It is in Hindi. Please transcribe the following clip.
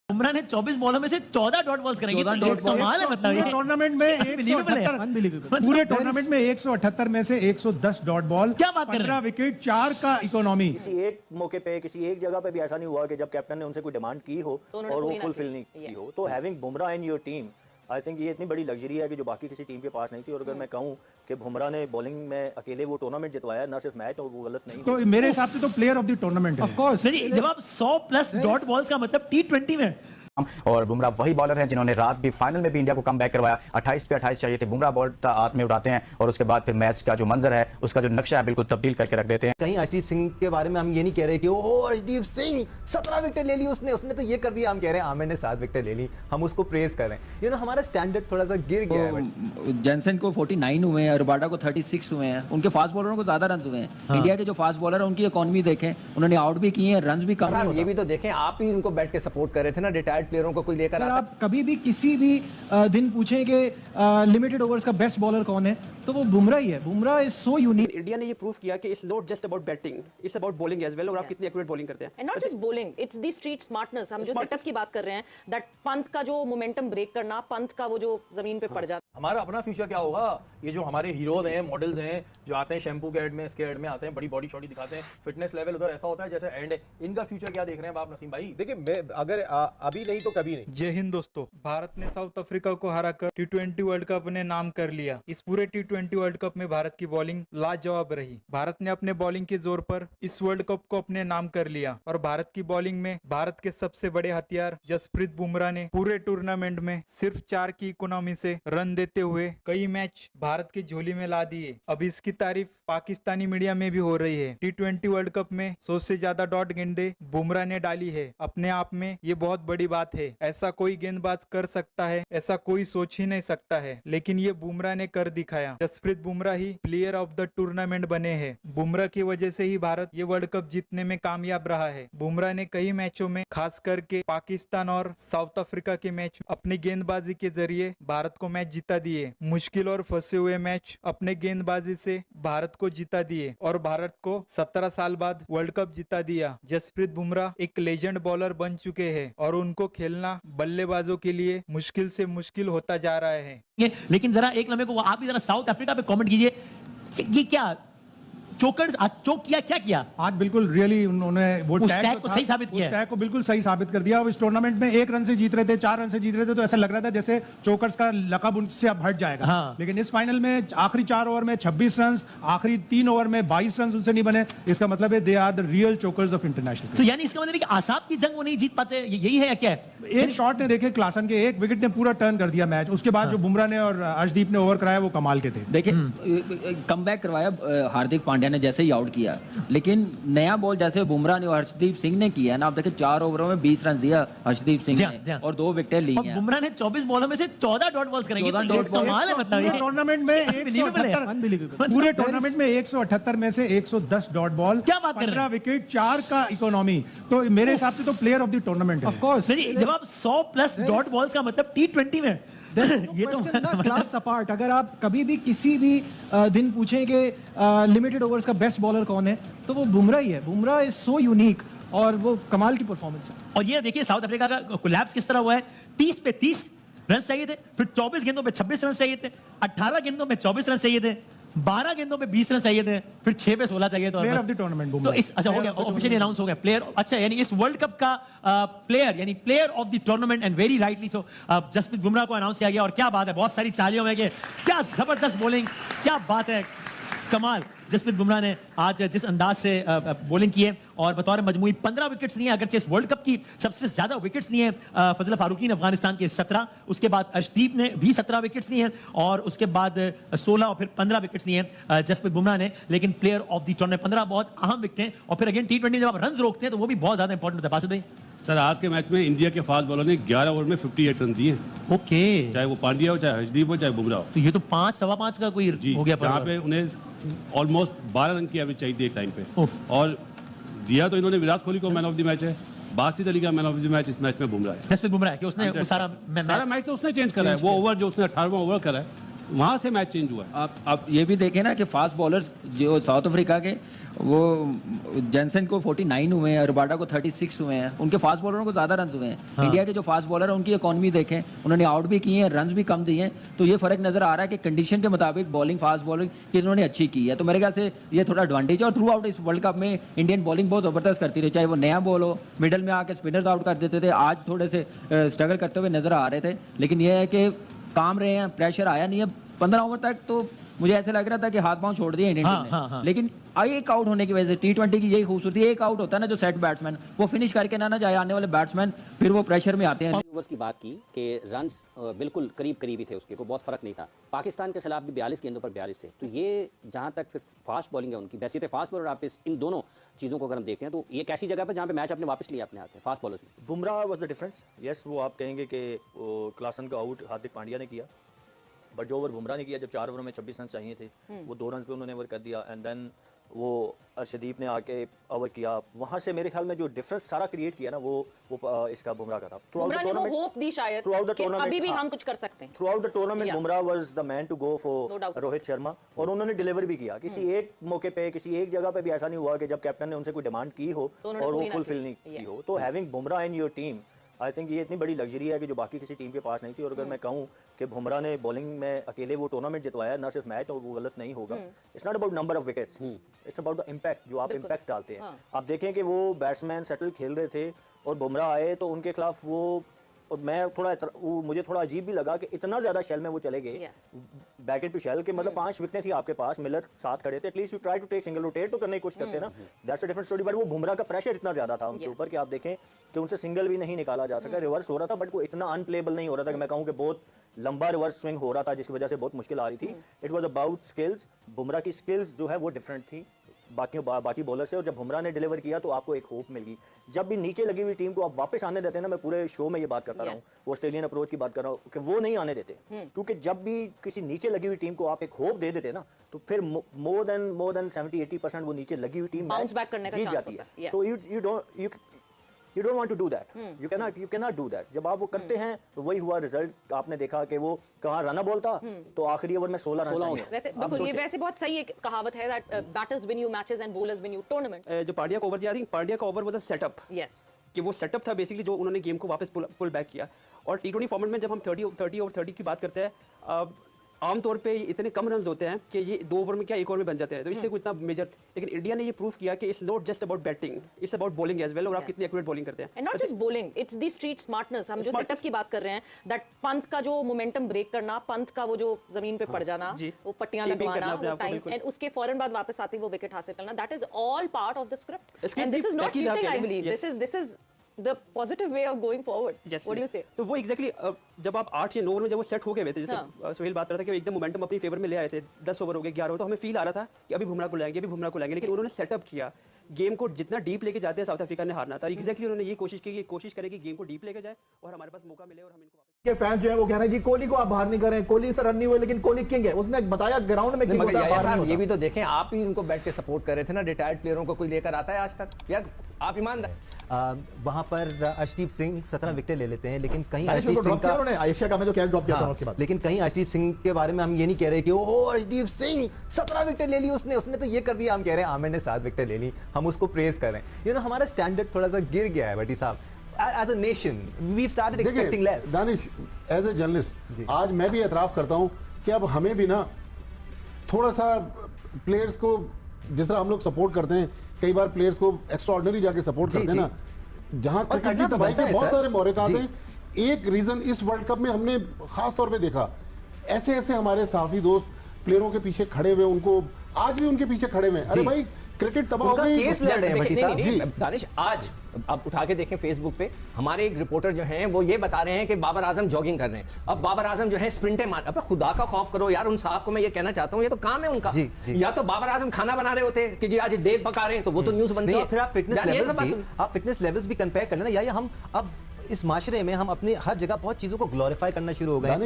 बुमराह ने 24 बॉलों में से 14 डॉट बॉल्स करेंगे। तो ये कमाल है, मतलब ये टूर्नामेंट में 178 पूरे टूर्नामेंट में 178 में से 110 डॉट बॉल, क्या बात कर रहे हैं? 15 विकेट, 4 का इकोनॉमी। किसी एक मौके पे किसी एक जगह पे भी ऐसा नहीं हुआ कि जब कैप्टन ने उनसे कोई डिमांड की हो और वो फुलफिल नहीं की हो। तो having Bumrah in your team, I think ये इतनी बड़ी लग्जरी है कि जो बाकी किसी टीम के पास नहीं थी। और अगर मैं कहूं कि बुमराह ने बॉलिंग में अकेले वो टूर्नामेंट जितवाया, ना सिर्फ मैच, और वो गलत नहीं। तो मेरे हिसाब से तो प्लेयर ऑफ द टूर्नामेंट है। ऑफ कोर्स जब आप 100+ डॉट बॉल्स का मतलब T20 में। और बुमराह वही बॉलर हैं जिन्होंने रात भी फाइनल में भी इंडिया को कमबैक करवाया। 28 पे 28 चाहिए थे, बुमराह बॉल हाथ में उड़ाते हैं और उसके बाद फिर मैच का जो मंजर है, उसका जो नक्शा है, बिल्कुल तब्दील करके रख देते हैं। कहीं अर्शदीप सिंह के बारे में हम ये नहीं कह रहे कि ओ अर्शदीप सिंह 17 विकेट ले ली उसने तो ये कर दिया। हम कह रहे हैं आमिर ने 7 विकेट ले ली, हम उसको प्रेज कर रहे हैं। हमारा स्टैंडर्ड थोड़ा सा गिर गया है। जॉनसन को 49 हुए हैं, रबाडा को 36 हुए हैं। उनके फास्ट बॉलरों को ज्यादा रन हुए हैं। इंडिया के जो फास्ट बॉलर है उनकी इकोनॉमी देखें, उन्होंने आउट भी किए हैं, रन भी कम है। ये भी तो देखें, आप ही उनको बैठ के सपोर्ट कर रहे थे ना, रिटायर्ड प्लेयरों को कोई लेकर। आप कभी भी किसी भी दिन पूछें कि लिमिटेड ओवर्स का बेस्ट बॉलर कौन है, तो वो बुमराह ही है। Bumrah is so unique. India ने ये प्रूव किया कि it's not just about batting, it's about bowling as well. और आप कितनी एक्यूरेट बॉलिंग करते हैं। And not just bowling, it's the street smartness. हम जो सेटअप की बात कर रहे हैं, दैट पंत का जो मोमेंटम ब्रेक करना, पंत का वो जो जमीन पे पड़ जाता। हमारा अपना फ्यूचर क्या होगा? ये जो हमारे हीरोज हैं, मॉडल्स हैं, जो आते हैं शैम्पू के एड में, इसके एड में आते हैं, बड़ी बॉडी शॉडी दिखाते हैं, फिटनेस लेवल उधर ऐसा होता है जैसे एंड है। इनका फ्यूचर क्या देख रहे हैं आप नसीम भाई? देखिए, मैं अगर अभी नहीं तो कभी नहीं। जय हिंद दोस्तों, भारत ने साउथ अफ्रीका को हराकर T20 वर्ल्ड कप ने नाम कर लिया। इस पूरे T20 वर्ल्ड कप में भारत की बॉलिंग लाजवाब रही। भारत ने अपने बॉलिंग के जोर पर इस वर्ल्ड कप को अपने नाम कर लिया। और भारत की बॉलिंग में भारत के सबसे बड़े हथियार जसप्रीत बुमराह ने पूरे टूर्नामेंट में सिर्फ 4 की इकोनॉमी से रन देते हुए कई मैच भारत की झोली में ला दिए। अब इसकी तारीफ पाकिस्तानी मीडिया में भी हो रही है। T20 वर्ल्ड कप में 100 से ज्यादा डॉट गेंदे बुमराह ने डाली है। अपने आप में ये बहुत बड़ी बात है। ऐसा कोई गेंदबाज कर सकता है, ऐसा कोई सोच ही नहीं सकता है, लेकिन ये बुमराह ने कर दिखाया। जसप्रीत बुमराह ही प्लेयर ऑफ द टूर्नामेंट बने हैं। बुमराह की वजह से ही भारत ये वर्ल्ड कप जीतने में कामयाब रहा है। बुमराह ने कई मैचों में, खास करके पाकिस्तान और साउथ अफ्रीका के मैच, अपनी गेंदबाजी के जरिए भारत को मैच जिता दिए। मुश्किल और फंसे हुए मैच अपने गेंदबाजी से भारत को जिता दिए और भारत को 17 साल बाद वर्ल्ड कप जिता दिया। जसप्रीत बुमराह एक लेजेंड बॉलर बन चुके हैं और उनको खेलना बल्लेबाजों के लिए मुश्किल से मुश्किल होता जा रहा है। लेकिन जरा एक लम्हे को आप भी जरा साउथ अफ्रीका पे कमेंट कीजिए, ये क्या चोकर्स चोक किया, क्या किया आज? बिल्कुल रियली उन्होंने वो टैग को सही साबित किया, टैग को बिल्कुल सही साबित कर दिया। इस टूर्नामेंट में 1 रन से जीत रहे थे, 4 रन से जीत रहे थे, तो ऐसा लग रहा था जैसे चोकर्स का लकब उनसे अब हट जाएगा। हाँ। लेकिन इस फाइनल में आखिरी 4 ओवर में 26 रन, आखिरी 3 ओवर में 22 रन उनसे नहीं बने। इसका मतलब है they are the real chokers of international. तो यानी इसका मतलब है कि आसाब की जंग वो नहीं जीत पाते, यही है या क्या है? एक शॉट ने देखे क्लासन के, एक विकेट ने पूरा टर्न कर दिया मैच। उसके बाद जो बुमराह ने और अर्शदीप ने ओवर कराया वो कमाल के थे। देखिए, कमबैक करवाया हार्दिक पांड्या ने जैसे ही आउट किया, लेकिन नया बॉल जैसे बुमराह ने और हर्षदीप सिंह ने किया ना, आप देखिए 4 ओवरों में 20 रन दिया हर्षदीप सिंह ने और 2 विकेट ली हैं। बुमराह ने 24 बॉलों में से 14 डॉट बॉल्स करेंगे। तो ये कमाल है, मतलब ये टूर्नामेंट में पूरे टूर्नामेंट में 178 में से 110 डॉट बॉल, क्या बात कर रहे हैं? 15 विकेट, 4 का इकोनॉमी। तो मेरे हिसाब से तो प्लेयर ऑफ द टूर्नामेंट है। ऑफ कोर्स जब आप 100+ डॉट बॉल्स का मतलब T20 में, ये तो क्लास अपार्ट। अगर आप कभी भी किसी भी दिन पूछें कि लिमिटेड ओवर्स का बेस्ट बॉलर कौन है, तो वो बुमराह ही है। बुमराह इज सो यूनिक और वो कमाल की परफॉर्मेंस है। और ये देखिए साउथ अफ्रीका का कोलैप्स किस तरह हुआ है। 30 पे 30 रन चाहिए थे, फिर 24 गेंदों पे 26 रन चाहिए थे, 18 गेंदों में 24 रन चाहिए थे, 12 गेंदों में 20 रन चाहिए थे, फिर 6 पे 16 चाहिए। तो प्लेयर ऑफ द टूर्नामेंट तो इस अच्छा हो गया, ऑफिशियली अनाउंस हो गया प्लेयर। अच्छा, यानी इस वर्ल्ड कप का प्लेयर, यानी player of the tournament, and very rightly so Jasprit Bumrah को अनाउंस किया गया। और क्या बात है, बहुत सारी तालियों में, क्या जबरदस्त बॉलिंग, क्या बात है, कमाल। जसप्रीत बुमराह ने आज जिस अंदाज से बॉलिंग की है, और बतौर मजमूई 15 विकेट्स लिए, अगरचे इस वर्ल्ड कप की सबसे ज्यादा विकेट्स लिए फजल फारूकी ने अफगानिस्तान के 17, उसके बाद अर्शदीप ने भी 17 विकेट्स लिए, और उसके बाद 16 और फिर 15 विकेट्स लिए जसप्रीत बुमराह ने। लेकिन प्लेयर ऑफ द टूर्नामेंट 15 बहुत अहम विकेट हैं। और फिर अगेन T20 जब आप रन रोकते हैं तो वो भी बहुत ज्यादा इंपॉर्टेंट होता है। बासित भाई सर, आज के मैच में इंडिया के फास्ट बॉलर ने 11 ओवर में 58 रन दिए। ओके, चाहे वो पांड्या हो, चाहे हर्षदीप हो, चाहे बुमराह हो। तो ये तो 5 सवा 5 का कोई हो गया, जहाँ पे उन्हें ऑलमोस्ट 12 रन की एवरेज चाहिए थी एक टाइम पे, और दिया तो इन्होंने विराट कोहली को मैन ऑफ द मैच है। बासित अली का मैन ऑफ द मैच इस मैच में बुमराह है। जसप्रीत बुमराह है कि उसने सारा मैच तो उसने चेंज करा है। वो ओवर जो उसने 18वां ओवर करा है, वहां से मैच चेंज हुआ है। आप ये भी देखें ना कि फास्ट बॉलर्स जो साउथ अफ्रीका के, वो जेनसन को 49 हुए हैं, रबाडा को 36 हुए हैं, उनके फास्ट बॉलरों को ज्यादा रन हुए हैं। हाँ। इंडिया के जो फास्ट बॉलर हैं उनकी इकॉनमी देखें, उन्होंने आउट भी किए हैं, रन भी कम दिए हैं, तो ये फर्क नजर आ रहा है कि कंडीशन के मुताबिक बॉलिंग, फास्ट बॉलिंग की इन्होंने अच्छी की है। तो मेरे ख्याल से ये थोड़ा एडवांटेज है। और थ्रू आउट इस वर्ल्ड कप में इंडियन बॉलिंग बहुत जबरदस्त करती रही, चाहे वो नया बॉल हो, मिडल में आके स्पिनर्स आउट कर देते थे, आज थोड़े से स्ट्रगल करते हुए नजर आ रहे थे, लेकिन ये है कि काम रहे हैं, प्रेशर आया नहीं है। 15 ओवर तक तो मुझे ऐसे लग रहा था कि हाथ पांव छोड़ दिए इंडियन टीम ने। हाँ। लेकिन एक आउट होने की वजह से T20 की यही खूबसूरती, एक आउट होता है ना जो सेट बैट्समैन वो फिनिश करके ना जाए, आने वाले बैट्समैन फिर वो प्रेशर में आते हैं। ओवर्स की बात की कि रन्स बिल्कुल करीब ही थे उसके, को बहुत फर्क नहीं था। पाकिस्तान के खिलाफ भी 42 गेंदों पर 42 थे। तो ये जहां तक फिर फास्ट बॉलिंग है उनकी, वैसे तो फास्ट बॉलर आप इन दोनों चीज़ों को अगर हम देखते हैं तो ये एक ऐसी जगह पर जहाँ पे मैच अपने वापस लिया अपने हाथ में फास्ट बॉलर्स में। Bumrah was the difference. Yes, वो आप कहेंगे कि क्लासन का आउट हार्दिक पांड्या ने किया, बट जो ओवर बुमराह ने किया, जब 4 ओवर में 26 रन चाहिए थे, वो 2 रन पे उन्होंने ओवर कर दिया, एंड देन वो अर्शदीप ने आके ओवर किया। वहां से मेरे ख्याल में जो डिफरेंस सारा क्रिएट किया ना, वो इसका बुमराह का था। बुमराह ने वो होप दी शायद कि अभी भी हम कुछ कर सकते हैं। Throughout the tournament Bumrah was the man to go for Rohit Sharma, और उन्होंने डिलीवर भी किया। किसी एक मौके पे, किसी एक जगह पे भी ऐसा नहीं हुआ कि जब कैप्टन ने उनसे कोई डिमांड की हो और वो फुलफिल नहीं की हो। तो having Bumrah in your team, I think ये इतनी बड़ी लग्जरी है कि जो बाकी किसी टीम के पास नहीं थी। और अगर मैं कहूँ कि बुमराह ने बॉलिंग में अकेले वो टूर्नामेंट जितवाया, ना सिर्फ मैच, और वो गलत नहीं होगा। It's not about number of wickets, it's about the impact, जो आप इम्पैक्ट डालते हैं। आप देखें कि वो बैट्समैन सेटल खेल रहे थे और बुमराह आए तो उनके खिलाफ वो, और मैं मुझे थोड़ा अजीब भी लगा कि इतना ज्यादा शेल में वो चले गए, बैक इन टू शेल के, मतलब 5 विकेटें थी आपके पास, मिलर साथ खड़े थे, at least you try to take single, rotate तो करने की कोशिश करते ना, that's a different story. But वो बुमराह का प्रेशर इतना ज्यादा था उनके ऊपर कि आप देखें कि उनसे सिंगल भी नहीं निकाला जा सका। रिवर्स हो रहा था बट वो इतना अनप्लेबल नहीं हो रहा था कि मैं कहूँ कि बहुत लंबा रिवर्स स्विंग हो रहा था, जिसकी वजह से बहुत मुश्किल आ रही थी। It was about skills. Bumrah की स्किल्स जो है वो डिफरेंट थी बाकी बॉलर से, और जब बुमराह ने डिलीवर किया तो आपको एक होप मिल गई। जब भी नीचे लगी हुई टीम को आप वापस आने देते हैं ना, मैं पूरे शो में ये बात करता रहा हूँ, ऑस्ट्रेलियन अप्रोच की बात कर रहा हूँ कि वो नहीं आने देते, क्योंकि जब भी किसी नीचे लगी हुई टीम को आप एक होप दे देते ना, तो फिर मोर देन 70-80% वो नीचे लगी हुई टीम बाउंस बैक करने का जीत जाती है। तो you don't want to do that. You cannot do that. जब आप वो करते हैं तो वही हुआ रिजल्ट। आपने देखा कि वो कहाँ रन बॉल था तो आखिरी ओवर में 16 रन चाहिए। वैसे बिल्कुल, ये वैसे बहुत सही एक कहावत है that batters win you matches and bowlers win you tournament. जो पांड्या का ओवर दिया, आई थिंक पांड्या का over was a setup. Yes, कि वो सेटअप था बेसिकली, जो उन्होंने गेम को वापस पुल बैक किया। और T20 फॉर्मेट में जब हम 30 ओवर 30 की बात करते हैं, आमतौर पे इतने कम रन होते हैं कि ये 2 ओवर में क्या 1 ओवर में बन जाते हैं, तो इससे कोई इतना मेजर। लेकिन इंडिया ने ये प्रूव किया कि it's not just about batting, it's about bowling as well, और आप कितनी एक्यूरेट बॉलिंग करते हैं। And not just bowling, it's the street smartness. हम जो सेटअप की बात कर रहे हैं, दैट पंत का जो मोमेंटम ब्रेक करना, पंत का वो जो जमीन पे पड़ जाना, वो पट्टियां लगवाना, वो टाइम, एंड उसके फौरन बाद वापस आते वो विकेट हासिल करना, that is all part of the script, and this is not cheating, I believe this is the positive way of going forward. Yes, what do you say? तो वो exactly जब आप 8 या 9 ओवर में जब वो सेट हो गए थे, जैसे सोहेल बात कर रहा था कि एकदम मोमेंटम अपनी फेवर में ले आए थे, 10 ओवर हो गए, 11 ओवर, तो हमें फील आ रहा था कि अभी बुमराह को लाएंगे, लेकिन उन्होंने सेटअप किया गेम को। जितना डीप लेके जाते हैं साउथ अफ्रीका ने हारना था। एग्जैक्टली उन्होंने ये कोशिश करें कि गेम को डीप लेके जाए और हमारे पास मौका मिले और हम इनको के फैंस जो है वो कह रहे हैं जी कोहली को आप बाहर नहीं करें, कोहली से रन नहीं हुए, लेकिन कोहली किंग है, उसने बताया ग्राउंड में किंग होता है, बाहर नहीं होता। ये भी तो देखें, आप ही उनको बैठ के सपोर्ट कर रहे थे ना, रिटायर्ड प्लेयरों को कोई लेकर आता है आज तक? यार आप ईमानदार। वहां पर अर्शदीप सिंह 17 विकेट ले लेते हैं, लेकिन कहीं अर्शदीप सिंह का एशिया कप में जो कैच ड्रॉप किया था उसके बाद, लेकिन कहीं अर्शदीप सिंह के बारे में हम ये नहीं कह रहे कि ओ अर्शदीप सिंह 17 विकेट ले ली उसने तो ये कर दिया। हम कह रहे हैं आमिर ने 7 विकेट ले ली, हम उसको प्रेज कर रहे हैं। हमारा स्टैंडर्ड थोड़ा सा गिर गया है भट्टी साहब। As a nation, we've started expecting less. Danish, as a journalist आज मैं भी एतराफ करता हूं कि अब हमें भी ना थोड़ा सा प्लेयर्स को, जिस तरह हम लोग सपोर्ट करते हैं, कई बार प्लेयर्स को एक्स्ट्राऑर्डिनरी जाके सपोर्ट करते हैं ना, जहां क्रिकेट की तबाही के बहुत सारे मौक़ात हैं। एक रीजन इस वर्ल्ड कप में हमने खास तौर पे देखा, ऐसे हमारे साफी दोस्त प्लेयरों के पीछे खड़े हुए, उनको आज भी उनके पीछे खड़े हुए। अरे भाई क्रिकेट तबाह हो गई, केस लड़ रहे हैं भट्टी साहब जी। दानिश, आज आप उठा के देखें फेसबुक पे, हमारे एक रिपोर्टर जो हैं वो ये बता रहे हैं कि बाबर आजम जॉगिंग कर रहे हैं। अब बाबर आजम जो है स्प्रिंटें मार, अब खुदा का खौफ करो यार, उन साहब को मैं ये कहना चाहता हूँ, ये तो काम है उनका। या तो बाबर आजम खाना बना रहे होते कि जी आज देव पका रहे हैं, तो वो तो न्यूज बनती है। फिर आप फिटनेस लेवल्स भी कंपेयर कर लेना, या हम अब इस माशरे में हम अपनी हर जगह बहुत चीजों को ग्लोरीफाई करना शुरू हो गए हैं।